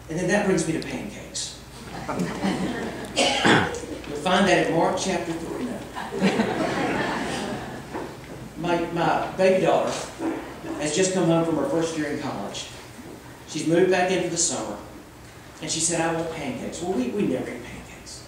And then that brings me to pancakes. You'll find that in Mark chapter 3 now. My baby daughter has just come home from her first year in college. She's moved back in for the summer. And she said, I want pancakes. Well, we never eat pancakes.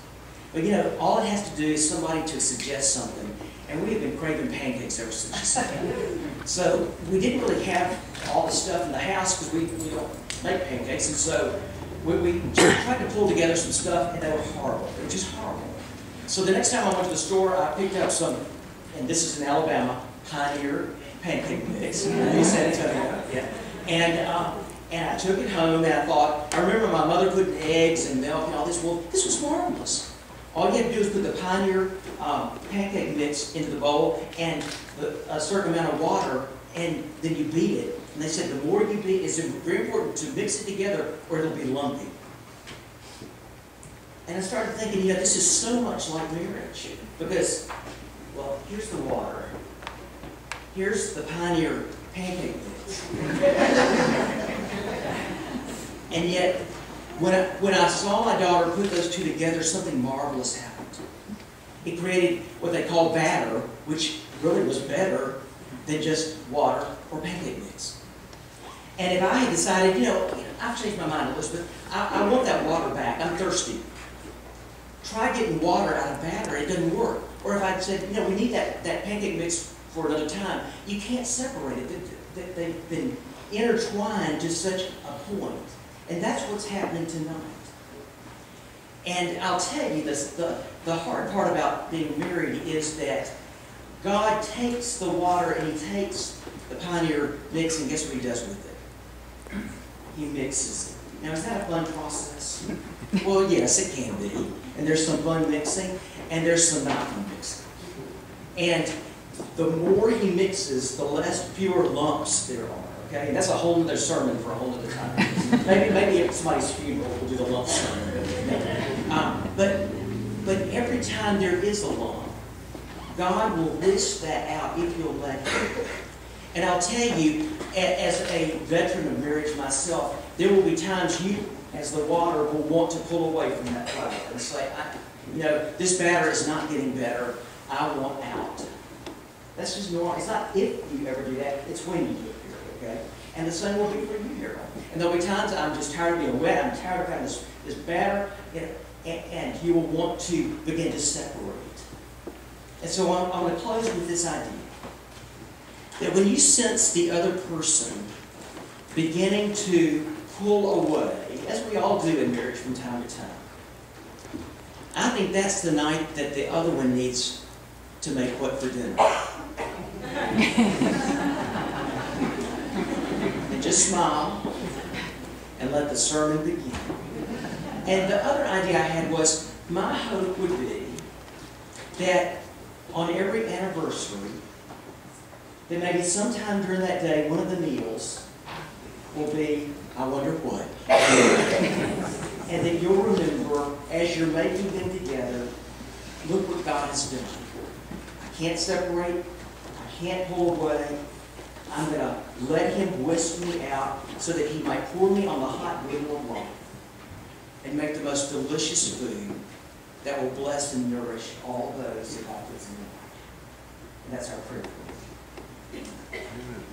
But you know, all it has to do is somebody to suggest something. And we have been craving pancakes ever since she said that. So we didn't really have all the stuff in the house because we don't make pancakes. And so we just tried to pull together some stuff, and they were horrible. They were just horrible. So the next time I went to the store, I picked up some, and this is in Alabama, Pioneer pancake mix. You said it, yeah. And I took it home, and I thought, I remember my mother putting eggs and milk and all this. Well, this was marvelous. All you have to do is put the Pioneer pancake mix into the bowl and a certain amount of water, and then you beat it. And they said the more you beat, it's very important to mix it together or it'll be lumpy. And I started thinking, you know, this is so much like marriage. Because, well, here's the water. Here's the Pioneer pancake mix. And yet, when I saw my daughter put those two together, something marvelous happened. It created what they call batter, which really was better than just water or pancake mix. And if I had decided, you know, I've changed my mind, Elizabeth, I want that water back, I'm thirsty. Try getting water out of batter, it doesn't work. Or if I'd said, you know, we need that pancake mix for another time, you can't separate it. They've been intertwined to such a point. And that's what's happening tonight. And I'll tell you this, the hard part about being married is that God takes the water and He takes the Pioneer mix, and guess what He does with it? He mixes it. Now, is that a fun process? Well, yes, it can be. And there's some fun mixing, and there's some not fun mixing. And the more He mixes, the less pure lumps there are. Okay? And that's a whole other sermon for a whole other time. maybe at somebody's funeral we'll do the lump sermon. But every time there is a lump, God will list that out if you'll let Him. And I'll tell you, as a veteran of marriage myself, there will be times you, as the water, will want to pull away from that fire and say, you know, this batter is not getting better. I want out. That's just normal. It's not if you ever do that, it's when you do it, okay? And the same will be for you here. And there'll be times I'm just tired of being wet, I'm tired of having this batter, you know, and you will want to begin to separate. And so I'm going to close with this idea. That when you sense the other person beginning to pull away, as we all do in marriage from time to time, I think that's the night that the other one needs to make what for dinner. And just smile and let the sermon begin. And the other idea I had was, my hope would be that on every anniversary, that maybe sometime during that day, one of the meals will be, I wonder what. And that you'll remember, as you're making them together, look what God has done. I can't separate. I can't pull away. I'm going to let Him whisk me out so that He might pour me on the hot wheel of life and make the most delicious food that will bless and nourish all those that God puts in your life. And that's our prayer. Amen.